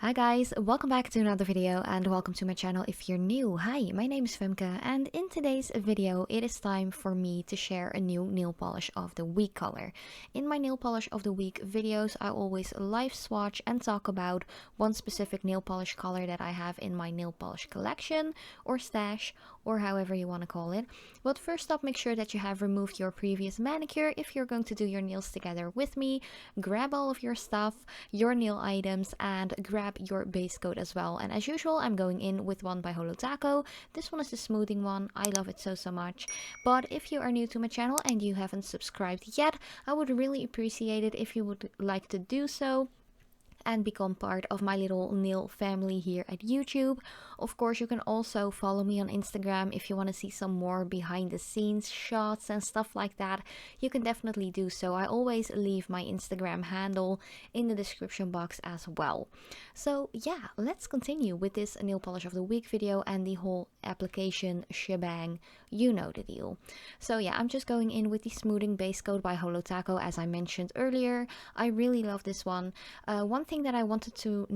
Hi guys, welcome back to another video and welcome to my channel if you're new. Hi, my name is Femke and in today's video it is time for me to share a new nail polish of the week color. In my nail polish of the week videos I always live swatch and talk about one specific nail polish color that I have in my nail polish collection or stash or however you want to call it. But first up, make sure that you have removed your previous manicure if you're going to do your nails together with me. Grab all of your stuff, your nail items, and grab your base coat as well. And as usual, I'm going in with one by Holotaco. This one is the smoothing one. I love it so much. But if you are new to my channel and you haven't subscribed yet, I would really appreciate it if you would like to do so and become part of my little nail family here at YouTube. Of course, you can also follow me on Instagram if you want to see some more behind the scenes shots and stuff like that. You can definitely do so. I always leave my Instagram handle in the description box as well. So yeah, let's continue with this nail polish of the week video and the whole application shebang. You know the deal. So yeah, I'm just going in with the smoothing base coat by Holotaco as I mentioned earlier. I really love this one. One thing that I wanted to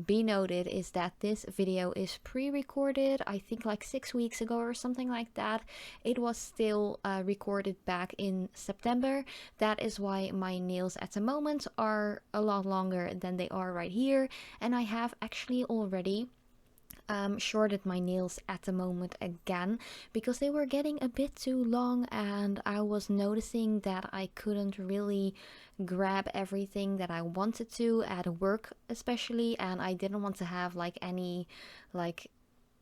be noted is that this video is pre-recorded. I think like 6 weeks ago or something like that. It was still recorded back in September. That is why my nails at the moment are a lot longer than they are right here, and I have actually already shorted my nails at the moment again because they were getting a bit too long and I was noticing that I couldn't really grab everything that I wanted to at work especially, and I didn't want to have like any like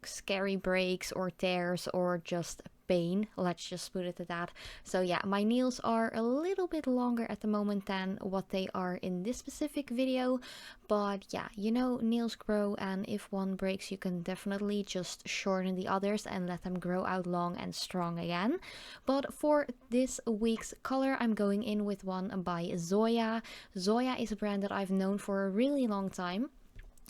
scary breaks or tears or just pain, let's just put it at that. So yeah, my nails are a little bit longer at the moment than what they are in this specific video, but yeah, you know, nails grow, and if one breaks you can definitely just shorten the others and let them grow out long and strong again. But for this week's color I'm going in with one by Zoya. Zoya is a brand that I've known for a really long time,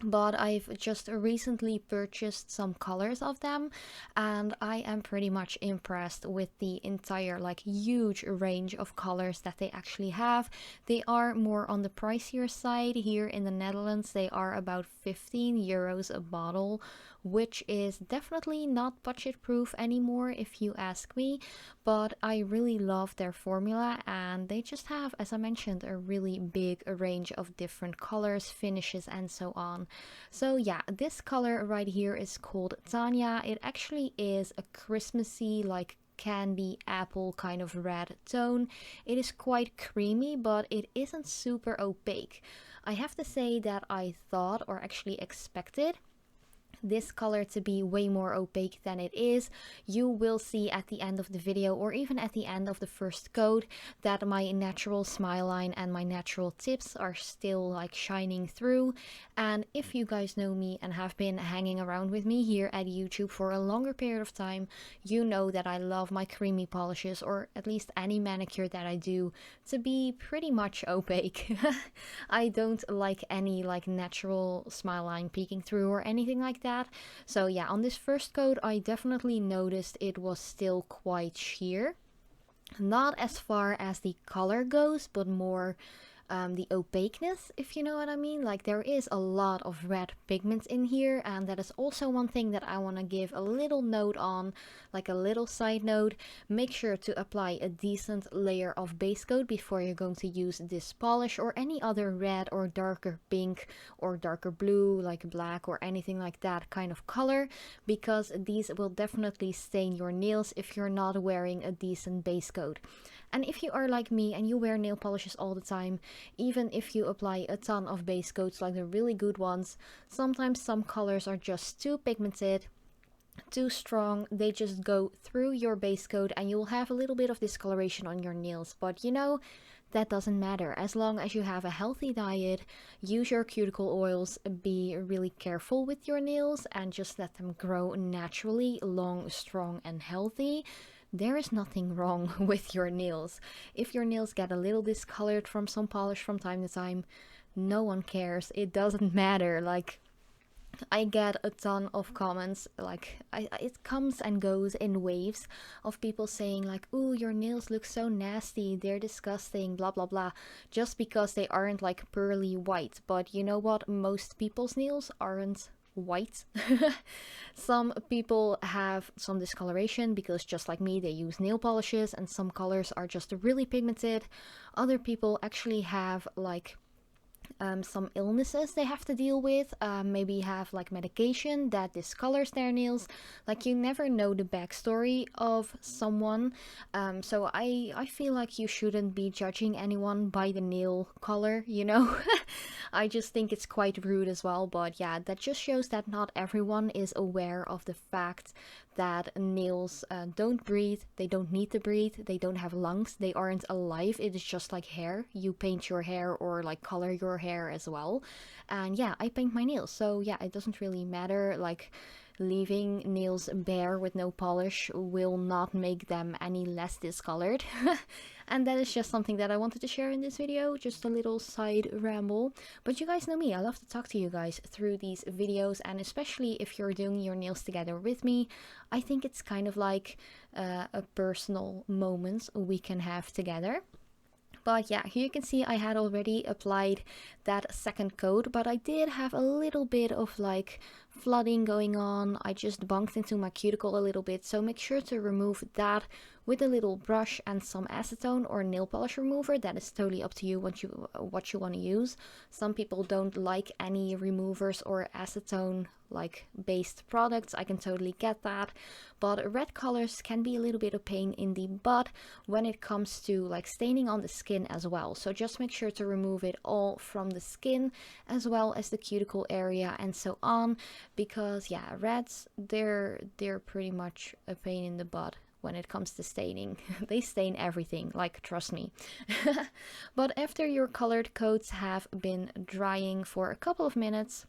but I've just recently purchased some colors of them and I am pretty much impressed with the entire like huge range of colors that they actually have. They are more on the pricier side. Here in the Netherlands they are about 15 euros a bottle, which is definitely not budget proof anymore if you ask me, but I really love their formula and they just have, as I mentioned, a really big range of different colors, finishes and so on. So yeah, this color right here is called Tanya. It actually is a Christmassy like candy apple kind of red tone. It is quite creamy, but it isn't super opaque. I have to say that I thought, or actually expected, this color to be way more opaque than it is. You will see at the end of the video or even at the end of the first coat that my natural smile line and my natural tips are still like shining through. And if you guys know me and have been hanging around with me here at YouTube for a longer period of time, you know that I love my creamy polishes, or at least any manicure that I do, to be pretty much opaque. I don't like any like natural smile line peeking through or anything like that. So yeah, on this first coat I definitely noticed it was still quite sheer. Not as far as the color goes, but more the opaqueness, if you know what I mean. Like there is a lot of red pigments in here, and that is also one thing that I want to give a little note on, like a little side note. Make sure to apply a decent layer of base coat before you're going to use this polish or any other red or darker pink or darker blue like black or anything like that kind of color, because these will definitely stain your nails if you're not wearing a decent base coat. And if you are like me and you wear nail polishes all the time, even if you apply a ton of base coats like the really good ones, sometimes some colors are just too pigmented, too strong. They just go through your base coat and you'll have a little bit of discoloration on your nails. But you know, that doesn't matter. As long as you have a healthy diet, use your cuticle oils, be really careful with your nails and just let them grow naturally, long, strong and healthy. There is nothing wrong with your nails. If your nails get a little discolored from some polish from time to time, no one cares. It doesn't matter. Like, I get a ton of comments, like it comes and goes in waves of people saying like, "Ooh, your nails look so nasty, they're disgusting, blah blah blah," just because they aren't like pearly white. But you know what? Most people's nails aren't white. Some people have some discoloration because, just like me, they use nail polishes and some colors are just really pigmented. Other people actually have like some illnesses they have to deal with, maybe have like medication that discolors their nails. Like, you never know the backstory of someone, so I feel like you shouldn't be judging anyone by the nail color, you know. I just think it's quite rude as well. But yeah, that just shows that not everyone is aware of the fact that nails don't breathe, they don't need to breathe, they don't have lungs, they aren't alive. It is just like hair. You paint your hair or like color your hair as well. And yeah, I paint my nails, so yeah, it doesn't really matter. Like, leaving nails bare with no polish will not make them any less discolored. And that is just something that I wanted to share in this video, just a little side ramble. But you guys know me, I love to talk to you guys through these videos, and especially if you're doing your nails together with me, I think it's kind of like a personal moment we can have together. But yeah, here you can see I had already applied that second coat, but I did have a little bit of like flooding going on. I just bumped into my cuticle a little bit, so make sure to remove that with a little brush and some acetone or nail polish remover. That is totally up to you what you want to use. Some people don't like any removers or acetone like based products. I can totally get that, but red colors can be a little bit of pain in the butt when it comes to like staining on the skin as well. So just make sure to remove it all from the skin as well as the cuticle area and so on, because yeah, reds, they're pretty much a pain in the butt when it comes to staining. They stain everything, like, trust me. But after your colored coats have been drying for a couple of minutes,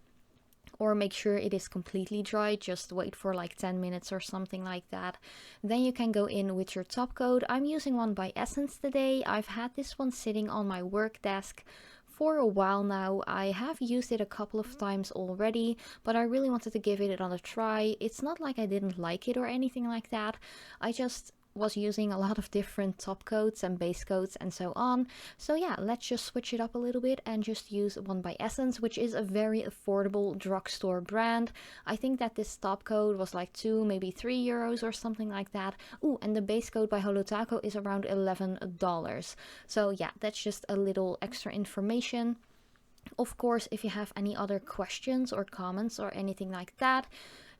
or make sure it is completely dry, just wait for like 10 minutes or something like that, then you can go in with your top coat. I'm using one by Essence today. I've had this one sitting on my work desk for a while now. I have used it a couple of times already, but I really wanted to give it another try. It's not like I didn't like it or anything like that. I just was using a lot of different top coats and base coats and so on. So yeah, let's just switch it up a little bit and just use one by Essence, which is a very affordable drugstore brand. I think that this top coat was like 2, maybe 3 euros or something like that. Ooh, and the base coat by Holotaco is around $11. So yeah, that's just a little extra information. Of course, if you have any other questions or comments or anything like that,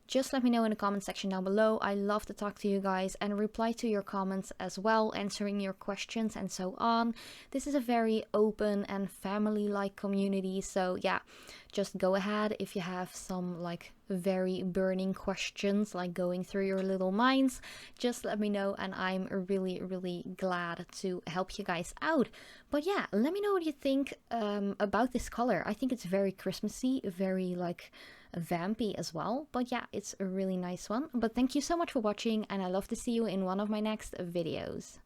just let me know in the comment section down below. I love to talk to you guys and reply to your comments as well, answering your questions and so on. This is a very open and family-like community, so yeah, just go ahead if you have some like very burning questions like going through your little minds. Just let me know and I'm really glad to help you guys out. But yeah, let me know what you think about this color. I think it's very Christmassy, very like vampy as well. But yeah, it's a really nice one. But thank you so much for watching, and I love to see you in one of my next videos.